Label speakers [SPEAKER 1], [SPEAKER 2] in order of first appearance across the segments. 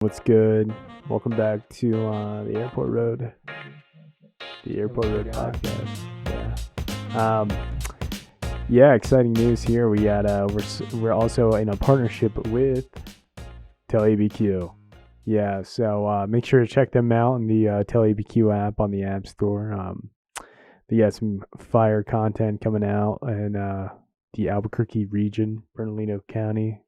[SPEAKER 1] What's good? Welcome back to the Airport Road, podcast. Yeah, exciting news here. We got we're also in a partnership with TellABQ. Yeah, so make sure to check them out in the TellABQ app on the App Store. They got some fire content coming out in the Albuquerque region, Bernalino County.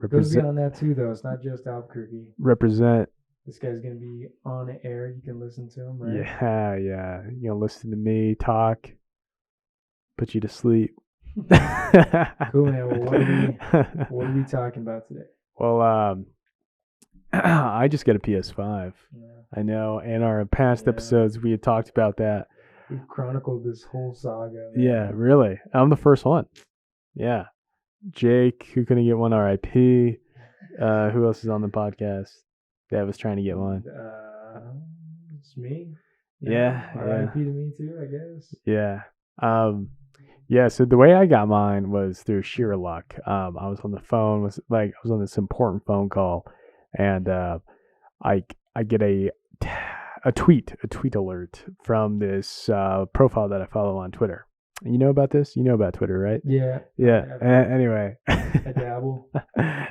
[SPEAKER 2] Goes beyond that too, though. It's not just Albuquerque.
[SPEAKER 1] Represent.
[SPEAKER 2] This guy's gonna be on air. You can listen to him, right?
[SPEAKER 1] Yeah. You know, listen to me talk, put you to sleep.
[SPEAKER 2] Cool, man. Well, what are we talking about today?
[SPEAKER 1] Well, I just got a PS5.
[SPEAKER 2] Yeah.
[SPEAKER 1] I know. In our past episodes, we had talked about that.
[SPEAKER 2] We've chronicled this whole saga.
[SPEAKER 1] Man. Yeah, really. I'm the first one. Yeah. Jake, who couldn't get one, RIP. Who else is on the podcast? That was trying to get one.
[SPEAKER 2] It's me.
[SPEAKER 1] Yeah.
[SPEAKER 2] RIP to me too, I guess.
[SPEAKER 1] Yeah. Yeah, so the way I got mine was through sheer luck. I was on the phone, I was on this important phone call, and I get a tweet alert from this profile that I follow on Twitter. You know about this? You know about Twitter, right?
[SPEAKER 2] Yeah.
[SPEAKER 1] Anyway.
[SPEAKER 2] I dabble.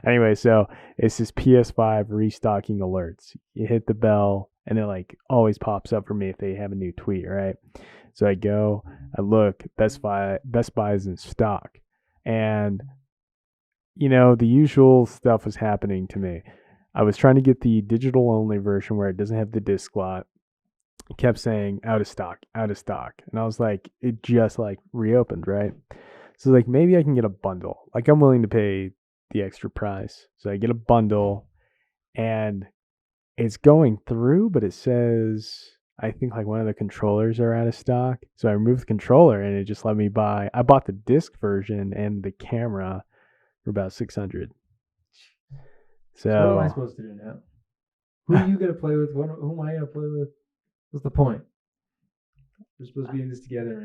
[SPEAKER 1] Anyway, so it's this PS5 restocking alerts. You hit the bell, and it like always pops up for me if they have a new tweet, right? So I go, I look, Best Buy is in stock. And, you know, the usual stuff was happening to me. I was trying to get the digital only version where it doesn't have the disc slot. It kept saying out of stock. And I was like, it just like reopened, right? So like maybe I can get a bundle. Like I'm willing to pay the extra price. So I get a bundle and it's going through, but it says I think like one of the controllers are out of stock. So I removed the controller and it just let me buy. I bought the disc version and the camera for about $600.
[SPEAKER 2] So what am I supposed to do now? Who are you gonna play with? Who am I gonna play with? What's the point? We're supposed to be in this together,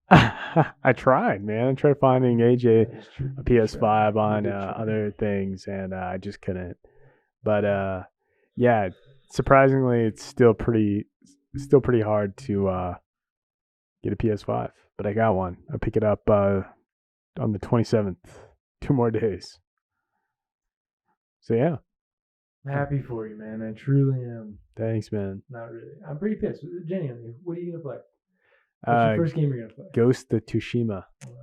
[SPEAKER 2] man.
[SPEAKER 1] I tried, man. I tried finding AJ a PS5 on other things, and I just couldn't. But yeah, surprisingly, it's still pretty hard to get a PS5. But I got one. I pick it up on the 27th. 2 more days. So yeah.
[SPEAKER 2] I'm happy for you, man. I truly am.
[SPEAKER 1] Thanks, man.
[SPEAKER 2] Not really. I'm pretty pissed. Genuinely. What are you gonna play? What's your first game you're gonna play?
[SPEAKER 1] Ghost of Tsushima.
[SPEAKER 2] Okay.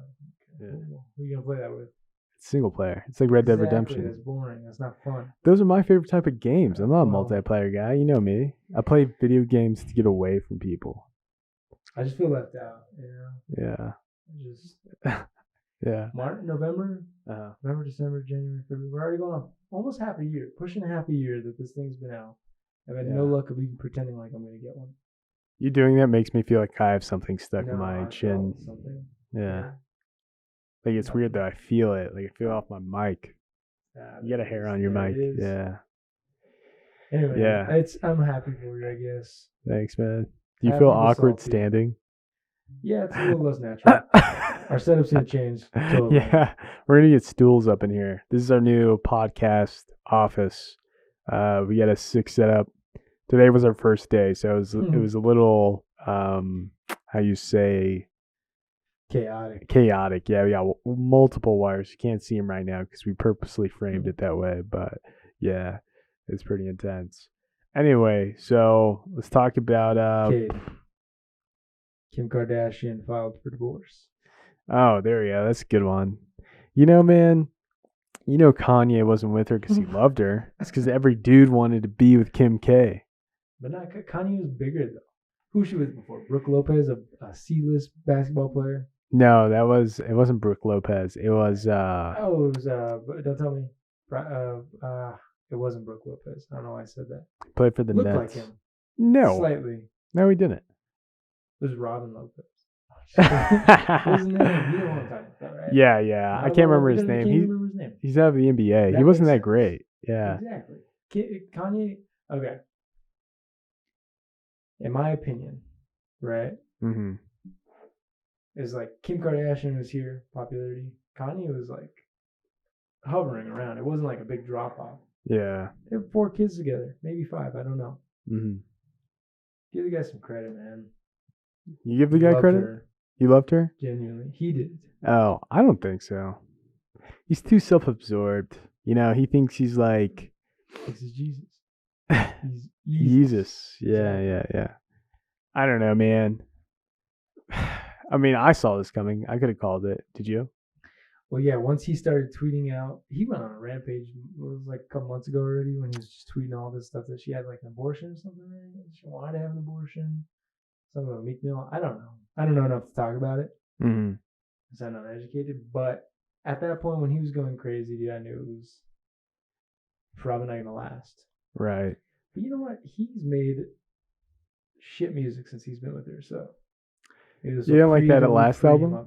[SPEAKER 2] Yeah. Who are you gonna play that with?
[SPEAKER 1] It's single player. It's like Red Dead Redemption.
[SPEAKER 2] That's boring. That's not fun.
[SPEAKER 1] Those are my favorite type of games. I'm not a multiplayer guy. You know me. I play video games to get away from people.
[SPEAKER 2] I just feel left out. You know.
[SPEAKER 1] Yeah.
[SPEAKER 2] Just.
[SPEAKER 1] Yeah.
[SPEAKER 2] November, December, January, February. We're already going on almost half a year, pushing half a year that this thing's been out. I've had no luck of even pretending like I'm going to get one.
[SPEAKER 1] You doing that makes me feel like I have something stuck in my chin.
[SPEAKER 2] Something.
[SPEAKER 1] Yeah. Like it's weird though. I feel it. Like I feel off my mic. You got a hair on your mic. Yeah.
[SPEAKER 2] Anyway, yeah. I'm happy for you, I guess.
[SPEAKER 1] Thanks, man. Do you feel awkward standing?
[SPEAKER 2] Yeah, it's a little less natural. Our setup's gonna change. Totally.
[SPEAKER 1] Yeah, we're gonna get stools up in here. This is our new podcast office. We got a 6 set up. Today was our first day, so it was a little how you say chaotic. Yeah, we got multiple wires. You can't see them right now because we purposely framed it that way. But yeah, it's pretty intense. Anyway, so let's talk about
[SPEAKER 2] Kim Kardashian filed for divorce.
[SPEAKER 1] Oh, there we go. That's a good one. You know, man, Kanye wasn't with her because he loved her. It's because every dude wanted to be with Kim K.
[SPEAKER 2] But not Kanye was bigger though. Who she with before? Brooke Lopez, a C-list basketball player.
[SPEAKER 1] No, it wasn't Brooke Lopez. It was.
[SPEAKER 2] Don't tell me. It wasn't Brooke Lopez. I don't know why I said that.
[SPEAKER 1] Played for the Nets.
[SPEAKER 2] Looked like him.
[SPEAKER 1] No.
[SPEAKER 2] Slightly.
[SPEAKER 1] No, he didn't.
[SPEAKER 2] It was Robin Lopez. Wasn't it? You know what I'm talking about, right?
[SPEAKER 1] Yeah. I can't remember his name.
[SPEAKER 2] Remember his name.
[SPEAKER 1] He's out of the NBA. He wasn't that great. Yeah.
[SPEAKER 2] Exactly. Kanye. Okay. In my opinion, right?
[SPEAKER 1] Mm-hmm.
[SPEAKER 2] Is like Kim Kardashian was here, popularity. Kanye was like hovering around. It wasn't like a big drop off.
[SPEAKER 1] Yeah.
[SPEAKER 2] They have 4 kids together, maybe 5. I don't know.
[SPEAKER 1] Mm-hmm.
[SPEAKER 2] Give the guy some credit, man.
[SPEAKER 1] You give the guy credit?
[SPEAKER 2] Her.
[SPEAKER 1] You loved her?
[SPEAKER 2] Genuinely. He did.
[SPEAKER 1] Oh, I don't think so. He's too self-absorbed. You know, he thinks he's like...
[SPEAKER 2] This is Jesus.
[SPEAKER 1] He's Jesus. Yeah, exactly. Yeah. I don't know, man. I mean, I saw this coming. I could have called it. Did you?
[SPEAKER 2] Well, yeah, once he started tweeting out, he went on a rampage. It was like a couple months ago already when he was just tweeting all this stuff that she had like an abortion or something. Right? She wanted to have an abortion. Something about Meek Mill. I don't know. I don't know enough to talk about it.
[SPEAKER 1] Mm-hmm.
[SPEAKER 2] Because I'm not educated. But at that point when he was going crazy, dude, I knew it was probably not going to last.
[SPEAKER 1] Right.
[SPEAKER 2] But you know what? He's made shit music since he's been with her. So
[SPEAKER 1] you don't like that last album?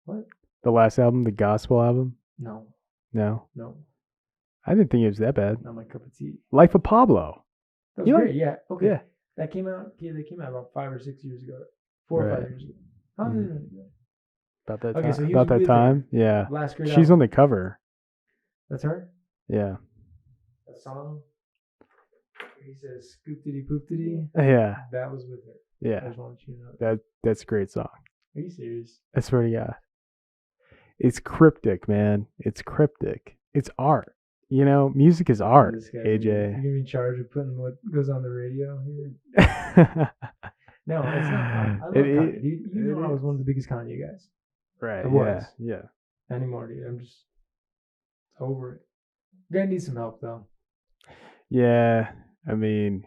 [SPEAKER 2] What?
[SPEAKER 1] The last album, the gospel album?
[SPEAKER 2] No.
[SPEAKER 1] No? I didn't think it was that bad.
[SPEAKER 2] Not my cup of tea.
[SPEAKER 1] Life of Pablo.
[SPEAKER 2] That was great, yeah. Okay. Yeah. That came out, they came out about 5 or 6 years ago. 4 or 5 years ago. How long did it ago?
[SPEAKER 1] About that time. So about that time? Her. Yeah.
[SPEAKER 2] Last great
[SPEAKER 1] She's
[SPEAKER 2] album.
[SPEAKER 1] on the cover.
[SPEAKER 2] That's her?
[SPEAKER 1] Yeah.
[SPEAKER 2] That song? He says scoop-diddy poop-diddy.
[SPEAKER 1] Yeah.
[SPEAKER 2] That was with her.
[SPEAKER 1] Yeah.
[SPEAKER 2] I just wanted you to know.
[SPEAKER 1] That's a great song.
[SPEAKER 2] Are you serious?
[SPEAKER 1] I swear to God. It's cryptic, man. It's cryptic. It's art. You know, music is art, AJ.
[SPEAKER 2] You're going to be in charge of putting what goes on the radio here? No, it's not. I love Kanye. You know I was one of the biggest Kanye guys.
[SPEAKER 1] Right, yeah.
[SPEAKER 2] Anymore, dude. I'm just over it. Gonna need some help, though.
[SPEAKER 1] Yeah, I mean,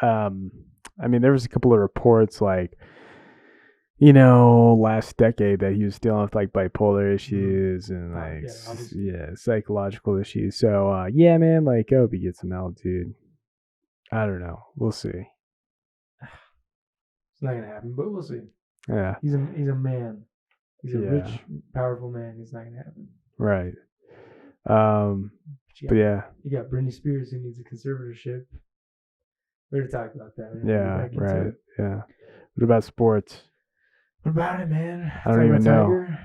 [SPEAKER 1] there was a couple of reports, like, you know, last decade that he was dealing with like bipolar issues and like psychological issues. So yeah, man, like I hope he gets some help, dude. I don't know. We'll see.
[SPEAKER 2] It's not gonna happen, but we'll see.
[SPEAKER 1] Yeah.
[SPEAKER 2] He's a man. He's a rich, powerful man. It's not gonna happen.
[SPEAKER 1] Right. But yeah.
[SPEAKER 2] You got Britney Spears who needs a conservatorship. We're gonna talk about that.
[SPEAKER 1] Yeah, right. Yeah. What about sports?
[SPEAKER 2] What about it, man?
[SPEAKER 1] I don't even know. Tiger?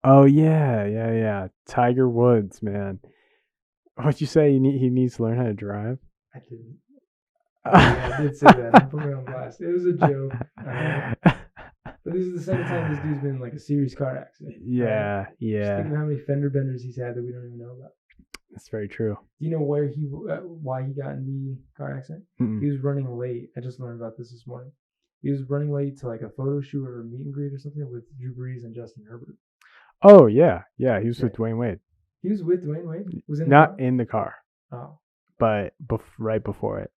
[SPEAKER 1] Oh yeah. Tiger Woods, man. What'd you say? He needs to learn how to drive?
[SPEAKER 2] I didn't. Yeah, I did say that. I'm putting it on blast. It was a joke. But this is the second time this dude's been in like a serious car accident.
[SPEAKER 1] Yeah,
[SPEAKER 2] right?
[SPEAKER 1] yeah.
[SPEAKER 2] Just think of how many fender benders he's had that we don't even know about.
[SPEAKER 1] That's very true.
[SPEAKER 2] Do you know why he got in the car accident?
[SPEAKER 1] Mm-mm.
[SPEAKER 2] He was running late. I just learned about this morning. He was running late to like a photo shoot or a meet and greet or something with Drew Brees and Justin Herbert.
[SPEAKER 1] Oh yeah. He was with Dwayne Wade.
[SPEAKER 2] He was with Dwayne Wade. Was in
[SPEAKER 1] not in the car.
[SPEAKER 2] Oh,
[SPEAKER 1] but right before it.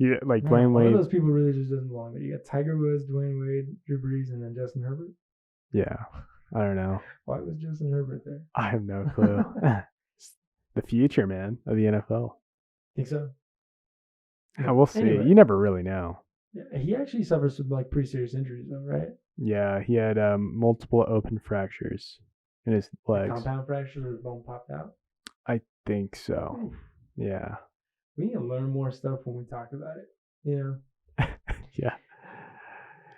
[SPEAKER 1] Dwayne Wade.
[SPEAKER 2] One of those people really just doesn't belong there. You got Tiger Woods, Dwayne Wade, Drew Brees, and then Justin Herbert.
[SPEAKER 1] Yeah, I don't know.
[SPEAKER 2] Why was Justin Herbert there?
[SPEAKER 1] I have no clue. The future, man, of the NFL.
[SPEAKER 2] Think so?
[SPEAKER 1] Yeah, we'll see. Anyway. You never really know.
[SPEAKER 2] Yeah, he actually suffers some like pretty serious injuries, though, right?
[SPEAKER 1] Yeah, he had multiple open fractures in his legs.
[SPEAKER 2] A compound fracture, or the bone popped out.
[SPEAKER 1] I think so. Oof. Yeah.
[SPEAKER 2] We need to learn more stuff when we talk about it. You know?
[SPEAKER 1] Yeah.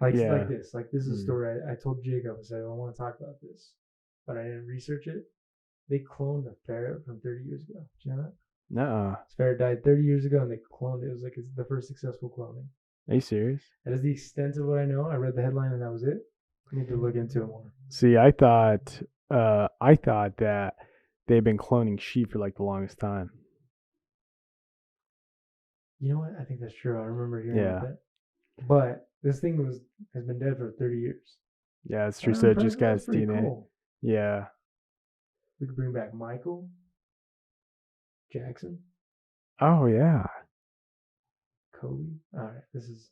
[SPEAKER 2] Like this. Like this is a story I told Jacob. I said, I want to talk about this, but I didn't research it. They cloned a ferret from 30 years ago. Did you know that?
[SPEAKER 1] No.
[SPEAKER 2] This ferret died 30 years ago, and they cloned it. It was like it's the first successful cloning.
[SPEAKER 1] Are you serious?
[SPEAKER 2] That is the extent of what I know. I read the headline, and that was it. I need to look into it more.
[SPEAKER 1] See, I thought that they've been cloning sheep for like the longest time.
[SPEAKER 2] You know what? I think that's true. I remember hearing about that. But this thing has been dead for 30 years.
[SPEAKER 1] Yeah, it's true. So it just got its DNA.
[SPEAKER 2] Cool.
[SPEAKER 1] Yeah.
[SPEAKER 2] We could bring back Michael Jackson.
[SPEAKER 1] Oh yeah.
[SPEAKER 2] Kobe. All right, this is.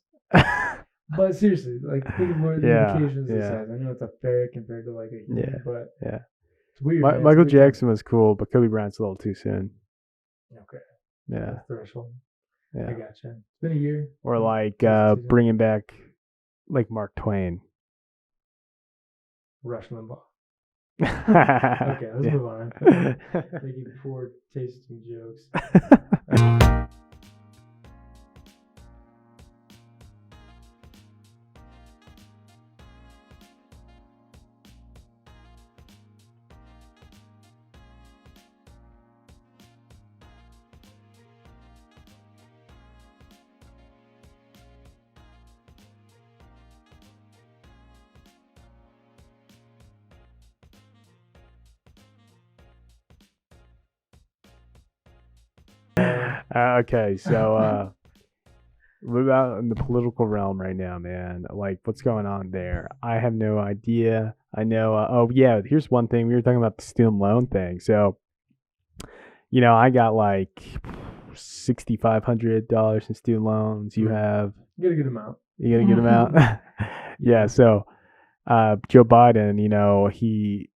[SPEAKER 2] But seriously, like think of what the implications this has. I know it's a ferret compared to like a human, but it's weird.
[SPEAKER 1] Michael Jackson was cool, but Kobe Bryant's a little too soon.
[SPEAKER 2] Okay.
[SPEAKER 1] Yeah.
[SPEAKER 2] Threshold.
[SPEAKER 1] Yeah.
[SPEAKER 2] I gotcha. It's been a year.
[SPEAKER 1] Or like bringing back like Mark Twain.
[SPEAKER 2] Rush Limbaugh. Okay, let's move on. Making poor tasting jokes.
[SPEAKER 1] Okay, so what about in the political realm right now, man? Like, what's going on there? I have no idea. I know. Oh yeah, here's one thing. We were talking about the student loan thing. So I got like $6,500 in student loans. You have
[SPEAKER 2] Get a good amount.
[SPEAKER 1] you get a good amount. Yeah. So Joe Biden,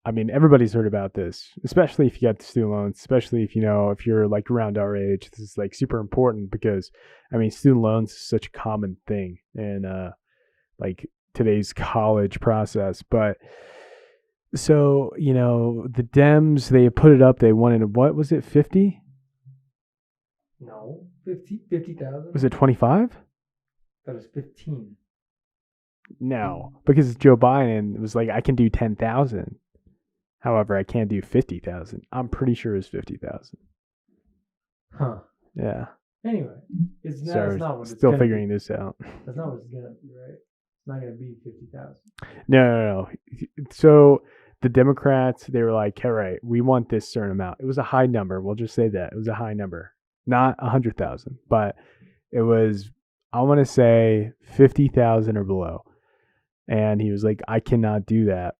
[SPEAKER 1] I mean, everybody's heard about this, especially if you got the student loans, especially if you're like around our age. This is like super important because, I mean, student loans is such a common thing in like today's college process. But so, the Dems, they put it up. They wanted, what was it, 50?
[SPEAKER 2] No, 50,000.
[SPEAKER 1] Was it 25?
[SPEAKER 2] That was 15.
[SPEAKER 1] No, because Joe Biden was like, I can do 10,000. However, I can't do 50,000. I'm pretty sure it's 50,000.
[SPEAKER 2] Huh.
[SPEAKER 1] Yeah.
[SPEAKER 2] Anyway, it's not.
[SPEAKER 1] So
[SPEAKER 2] It's not what it's
[SPEAKER 1] still
[SPEAKER 2] gonna
[SPEAKER 1] figuring
[SPEAKER 2] be.
[SPEAKER 1] this out.
[SPEAKER 2] That's not what it's gonna be, right? It's not gonna be 50,000.
[SPEAKER 1] No. So the Democrats, they were like, all right, we want this certain amount. It was a high number. We'll just say that. It was a high number. Not 100,000, but it was, I want to say 50,000 or below. And he was like, I cannot do that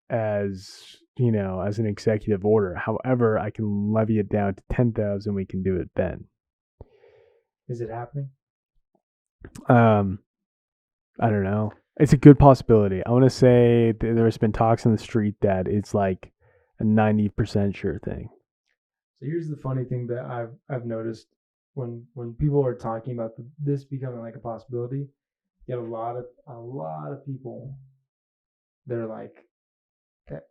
[SPEAKER 1] as an executive order. However, I can levy it down to 10,000. We can do it then.
[SPEAKER 2] Is it happening?
[SPEAKER 1] I don't know. It's a good possibility. I want to say there's been talks on the street that it's like a 90% sure thing.
[SPEAKER 2] So here's the funny thing that I've noticed when people are talking about this becoming like a possibility. You have a lot of people that are like, that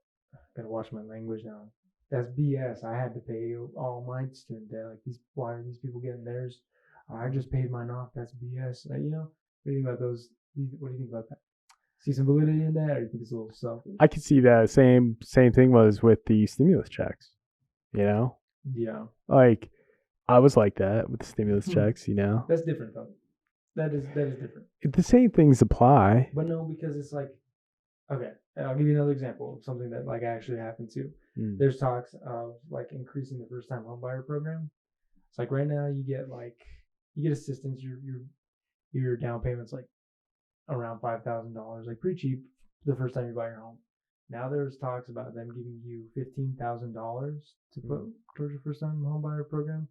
[SPEAKER 2] gotta watch my language now. That's BS. I had to pay all my student debt. Like why are these people getting theirs? I just paid mine off. That's BS. What do you think about those? What do you think about that? See some validity in that, or you think it's a little selfish?
[SPEAKER 1] I could see that same thing was with the stimulus checks.
[SPEAKER 2] Yeah.
[SPEAKER 1] Like I was like that with the stimulus checks.
[SPEAKER 2] That's different though. That is different.
[SPEAKER 1] The same things apply.
[SPEAKER 2] But no, because it's like, okay, I'll give you another example of something that like actually happened too. There's talks of like increasing the first time homebuyer program. It's like right now you get assistance. Your down payment's like around $5,000, like pretty cheap the first time you buy your home. Now there's talks about them giving you $15,000 to put towards your first time homebuyer program.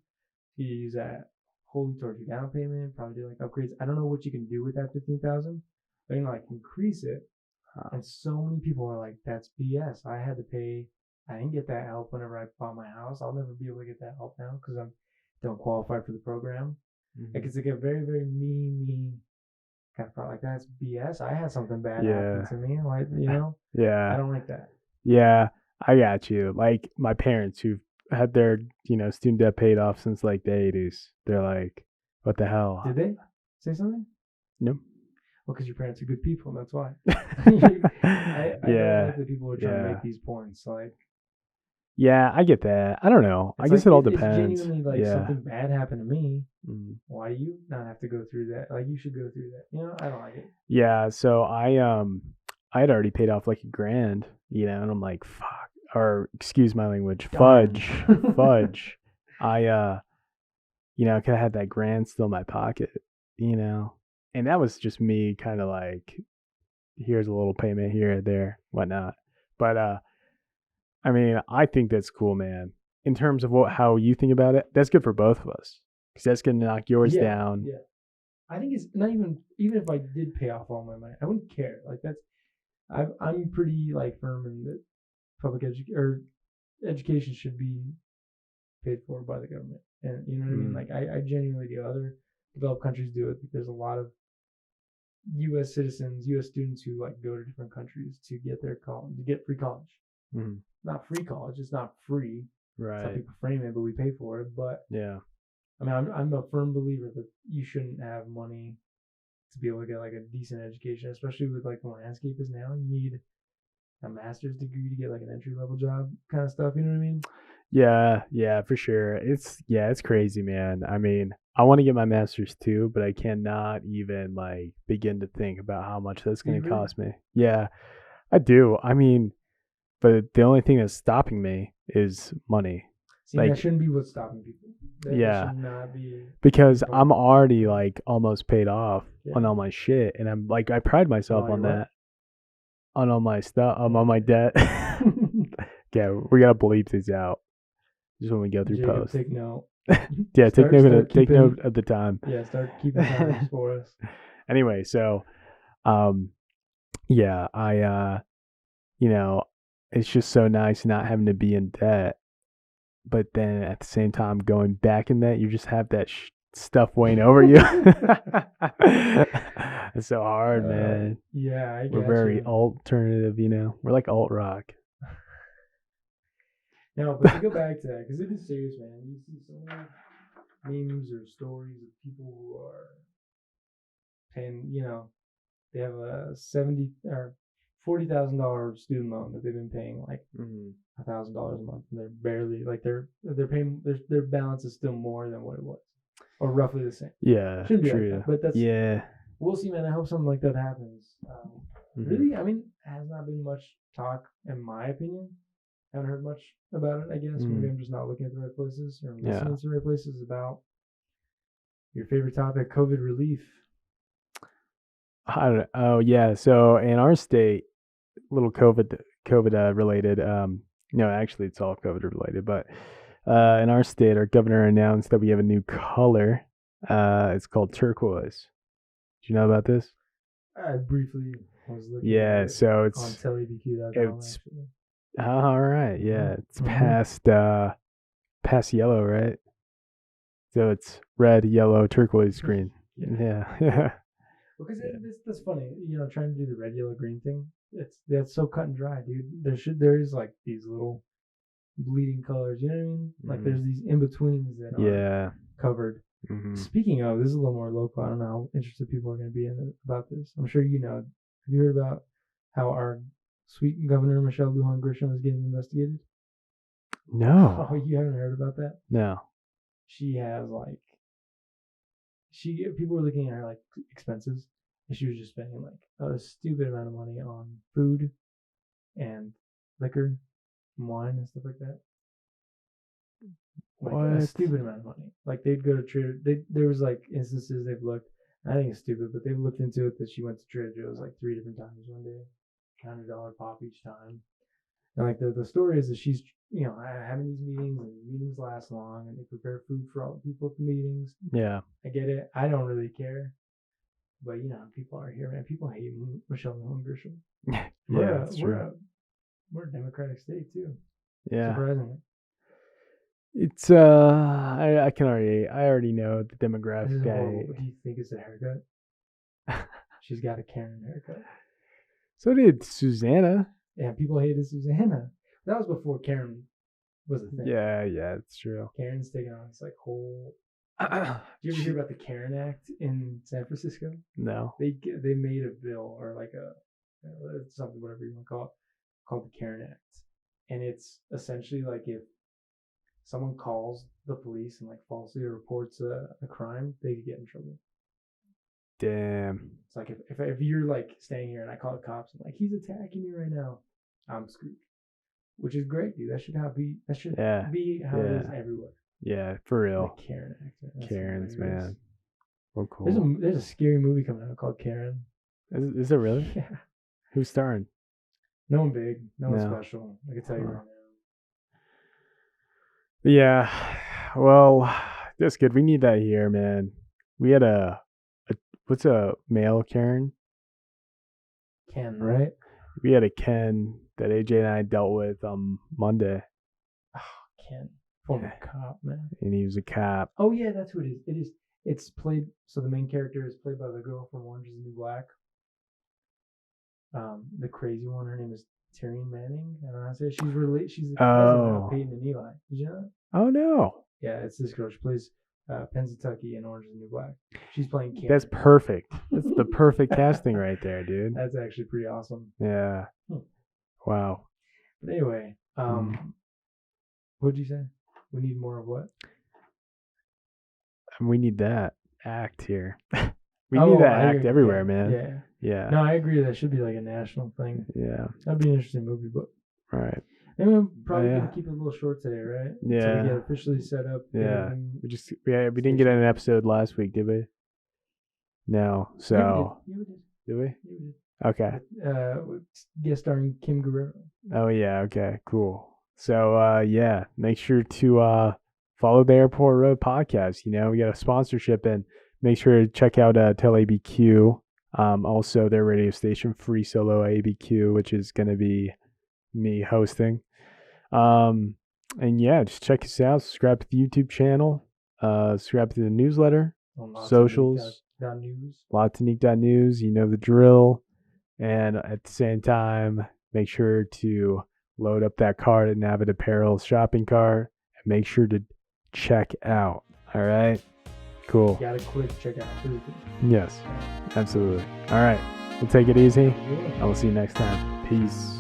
[SPEAKER 2] You use that wholly towards your down payment, probably do like upgrades. I don't know what you can do with that 15,000. They're gonna like increase it. And so many people are like, that's BS. I had to pay. I didn't get that help whenever I bought my house. I'll never be able to get that help now because I don't qualify for the program. Like it's like a very, very mean kind of product. Like that's BS. I had something bad happen to me. Like,
[SPEAKER 1] Yeah.
[SPEAKER 2] I don't like that.
[SPEAKER 1] Yeah, I got you. Like my parents who've had their, student debt paid off since like the 80s. They're like, what the hell?
[SPEAKER 2] Did they say something?
[SPEAKER 1] No.
[SPEAKER 2] Well, because your parents are good people, and that's why. I
[SPEAKER 1] Yeah.
[SPEAKER 2] don't like that people are trying to make these points. Like,
[SPEAKER 1] yeah, I get that. I don't know. I guess it all depends.
[SPEAKER 2] It's genuinely like something bad happened to me. Why do you not have to go through that? Like you should go through that. I don't like it.
[SPEAKER 1] Yeah. So I had already paid off like $1,000. And I'm like, fuck, or excuse my language, fudge. I could have had that grand still in my pocket. And that was just me kind of like, here's a little payment here or there, whatnot. But I mean, I think that's cool, man. In terms of how you think about it, that's good for both of us because that's gonna knock yours down.
[SPEAKER 2] Yeah, I think it's not even if I did pay off all my money, I wouldn't care. Like I'm pretty like firm in that public education should be paid for by the government, and you know what I mean. Like I genuinely do. Other developed countries do it. There's a lot of U.S. citizens, U.S. students who like go to different countries to get their to get free college. Not free college. It's not free.
[SPEAKER 1] Right.
[SPEAKER 2] Some people frame it, but we pay for it. But
[SPEAKER 1] yeah,
[SPEAKER 2] I mean, I'm a firm believer that you shouldn't have money to be able to get like a decent education, especially with like the landscape is now. You need a master's degree to get like an entry level job kind of stuff. You know what I mean?
[SPEAKER 1] Yeah, for sure. It's crazy, man. I mean, I want to get my master's too, but I cannot even like begin to think about how much that's going to cost me. Yeah, I do. I mean, but the only thing that's stopping me is money.
[SPEAKER 2] See, that shouldn't be what's stopping people. That
[SPEAKER 1] Yeah.
[SPEAKER 2] should not be.
[SPEAKER 1] Because
[SPEAKER 2] But-
[SPEAKER 1] I'm already like almost paid off on
[SPEAKER 2] Yeah.
[SPEAKER 1] all my shit, and I'm like I pride myself
[SPEAKER 2] On
[SPEAKER 1] on
[SPEAKER 2] your
[SPEAKER 1] that, on all my stuff,
[SPEAKER 2] Yeah.
[SPEAKER 1] on my debt. Yeah, we gotta bleep these out just when we go through
[SPEAKER 2] Jacob,
[SPEAKER 1] post.
[SPEAKER 2] take note.
[SPEAKER 1] Yeah, take note
[SPEAKER 2] keeping-
[SPEAKER 1] note of the time.
[SPEAKER 2] Yeah, start keeping times for us.
[SPEAKER 1] Anyway, so yeah, I you know, it's just so nice not having to be in debt, but then at the same time going back in that, you just have that stuff weighing over you. It's so hard, man.
[SPEAKER 2] Yeah, I
[SPEAKER 1] We're
[SPEAKER 2] got
[SPEAKER 1] very
[SPEAKER 2] you.
[SPEAKER 1] alternative, you know. We're like alt rock.
[SPEAKER 2] No, but to go back to that, because it is serious, man. You see so many memes or stories of people who are paying, they have a $70 or $40,000 student loan that they've been paying like $1,000 a month, and they're barely like they're paying their balance is still more than what it was, or roughly the same.
[SPEAKER 1] Yeah,
[SPEAKER 2] Shouldn't be
[SPEAKER 1] true.
[SPEAKER 2] like that, but that's
[SPEAKER 1] yeah.
[SPEAKER 2] We'll see, man. I hope something like that happens. Really, I mean, has not been much talk, in my opinion. Haven't heard much about it. I guess maybe I'm just not looking at the right places or listening to the right places about your favorite topic, COVID relief.
[SPEAKER 1] I don't know. Oh yeah. So in our state, little COVID related. No, actually, it's all COVID related. But in our state, our governor announced that we have a new color. It's called turquoise. Do you know about this?
[SPEAKER 2] I briefly was looking.
[SPEAKER 1] Yeah.
[SPEAKER 2] At it
[SPEAKER 1] So
[SPEAKER 2] on
[SPEAKER 1] it's
[SPEAKER 2] TellABQ.com.
[SPEAKER 1] it's
[SPEAKER 2] Actually.
[SPEAKER 1] all right. Yeah, it's
[SPEAKER 2] Mhm.
[SPEAKER 1] past yellow, right? So it's red, yellow, turquoise, green.
[SPEAKER 2] Yeah.
[SPEAKER 1] Yeah.
[SPEAKER 2] Because that's funny, trying to do the red, yellow, green thing. That's so cut and dry, dude. There is like these little bleeding colors. You know what I mean? Like there's these in betweens that are covered. Speaking of, this is a little more local. I don't know how interested people are going to be in about this. I'm sure you know. Have you heard about how our sweet Governor Michelle Lujan Grisham is getting investigated?
[SPEAKER 1] No.
[SPEAKER 2] Oh, you haven't heard about that?
[SPEAKER 1] No.
[SPEAKER 2] She has people were looking at her like expenses, and she was just spending like a stupid amount of money on food and liquor and wine and stuff like that. Like a stupid amount of money. Like they'd go to Trader. There was like instances they've looked. I think it's stupid, but they've looked into it that she went to Trader Joe's like 3 different times one day, $100 pop each time. And like the story is that she's having these meetings, and meetings last long, and they prepare food for all the people at the meetings.
[SPEAKER 1] Yeah.
[SPEAKER 2] I get it. I don't really care. But people are here, man. People hate Michelle Grisham.
[SPEAKER 1] Yeah, that's true.
[SPEAKER 2] We're a Democratic state too.
[SPEAKER 1] Yeah.
[SPEAKER 2] Surprisingly.
[SPEAKER 1] It's I already know the demographic.
[SPEAKER 2] What do you think is the haircut? She's got a Karen haircut.
[SPEAKER 1] So did Susanna.
[SPEAKER 2] Yeah, people hated Susanna. That was before Karen was a thing.
[SPEAKER 1] Yeah, it's true.
[SPEAKER 2] Karen's taking on this like whole. Did you ever hear about the Karen Act in San Francisco?
[SPEAKER 1] No.
[SPEAKER 2] They made a bill or like something, whatever you want to call it, called the Karen Act, and it's essentially like if someone calls the police and like falsely reports a crime, they could get in trouble.
[SPEAKER 1] Damn.
[SPEAKER 2] It's like if you're like staying here and I call the cops and like he's attacking me right now, I'm screwed. Which is great, dude. That should be how it is everywhere.
[SPEAKER 1] Yeah, for real.
[SPEAKER 2] The Karen Act.
[SPEAKER 1] Karens, hilarious. Man. Oh, cool.
[SPEAKER 2] There's a scary movie coming out called Karen.
[SPEAKER 1] Is it really?
[SPEAKER 2] Yeah.
[SPEAKER 1] Who's starring?
[SPEAKER 2] No one big. No one special. I can tell you right
[SPEAKER 1] now. Yeah. Well, that's good. We need that here, man. We had what's a male Karen?
[SPEAKER 2] Ken, right?
[SPEAKER 1] We had a Ken that AJ and I dealt with on Monday.
[SPEAKER 2] Oh, Ken. Former cop, man.
[SPEAKER 1] And he was a cop.
[SPEAKER 2] Oh yeah, that's who it is. It's played. So the main character is played by the girl from Orange Is the New Black. The crazy one. Her name is Tyrion Manning. I don't know how to say it. She's the cousin of Peyton and Eli. Did you know that?
[SPEAKER 1] Oh no.
[SPEAKER 2] Yeah, it's this girl. She plays Pennsatucky in Orange Is the New Black. She's playing Karen.
[SPEAKER 1] That's perfect. That's the perfect casting right there, dude.
[SPEAKER 2] That's actually pretty awesome.
[SPEAKER 1] Yeah. Wow.
[SPEAKER 2] But anyway, what did you say? We need more of what?
[SPEAKER 1] We need that act here. We need that act everywhere, man. Yeah.
[SPEAKER 2] No, I agree. That should be like a national thing.
[SPEAKER 1] Yeah.
[SPEAKER 2] That'd be an interesting movie, but
[SPEAKER 1] right.
[SPEAKER 2] And we're probably
[SPEAKER 1] Yeah.
[SPEAKER 2] gonna keep it a little short today, right? So
[SPEAKER 1] Yeah.
[SPEAKER 2] we get officially set up.
[SPEAKER 1] Yeah. We didn't get an episode last week, did we? No. So
[SPEAKER 2] Yeah, we did.
[SPEAKER 1] did we?
[SPEAKER 2] Yeah, we did.
[SPEAKER 1] Okay.
[SPEAKER 2] With guest starring Kim Guerrero.
[SPEAKER 1] Oh yeah. Okay. Cool. So yeah, make sure to follow the Airport Road podcast. You know, we got a sponsorship, and make sure to check out TellABQ. Also their radio station, Free Solo ABQ, which is gonna be me hosting. And yeah, just check us out. Subscribe to the YouTube channel. Subscribe to the newsletter, socials, Tonique.news. You know the drill. And at the same time, make sure to load up that cart at Navid Apparel's shopping cart, and make sure to check out. All right, cool.
[SPEAKER 2] You gotta click check out everything.
[SPEAKER 1] Yes, absolutely. All right, we'll take it easy. I will see you next time. Peace.